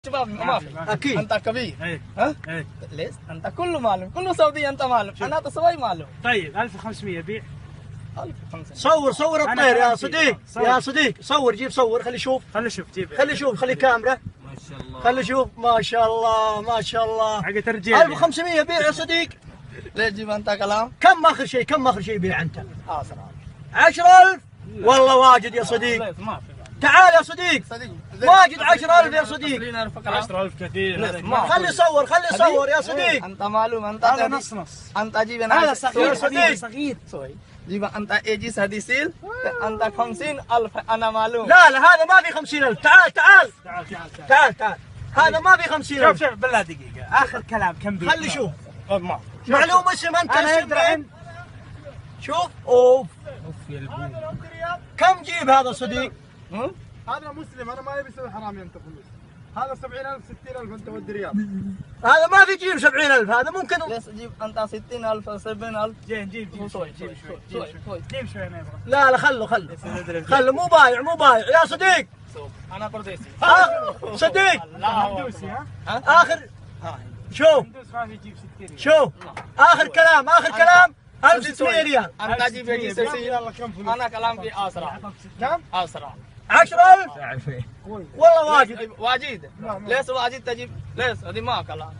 شباب ما في اكيد انت كبير. ايه ها ايه ليش انت كله معلوم، كله سعودي انت معلوم، انا تصوي معلوم. طيب 1500 بيع. 1500 صور أنا الطير يا كلام صديق فيه. يا صديق صور جيب صور خلي يشوف خلي شوف جيب خلي يشوف خلي كاميرا ما شاء الله خلي يشوف ما شاء الله ما شاء الله. حقت رجال 1500 بيع يا صديق. ليش جيب انت كلام؟ كم اخر شيء كم اخر شيء بيع انت؟ 10,000 10,000 والله واجد يا صديق. ليش ما في تعال يا صديق صديق واجد 10,000 يا صديق. 10,000 كثير. خلي صور يا صديق. انت معلوم انت هذا نص نص. انت جيب انا هذا صغير صغير. صغير. سوي جيب انت ايجي سديسيل انت 50,000 انا معلوم. لا هذا ما في 50,000. تعال تعال تعال تعال هذا ما في شوف 50,000. شوف بالله دقيقة آخر كلام كم بيع؟ خلي شوف ما معلوم اسم انت أنا اسم يدري مين؟ عند شوف اوف يا البوم. كم جيب هذا صديق؟ هذا مسلم، انا ما يبي يسوي حرام انت فلوس. هذا 70,000 60,000 انت ودي ريال. هذا ما في جيب 70,000. هذا ممكن ليش جيب انت 60,000 70,000 جيب شوي جيب شوي شوي شوي جيب شوي أنا أبغى. لا خله مو بايع يا صديق. انا برديسي صديق هندوسي ها؟ اخر شوف هندوس ما في يجيب 60 شوف اخر كلام 1600 ريال. انت جيب ايجي سديسيل يلا كم فلوس؟ انا كلام في اسرع كم؟ اسرع 10,000 والله واجد. واجد ليش واجد تجيب ليش هذه ما كلام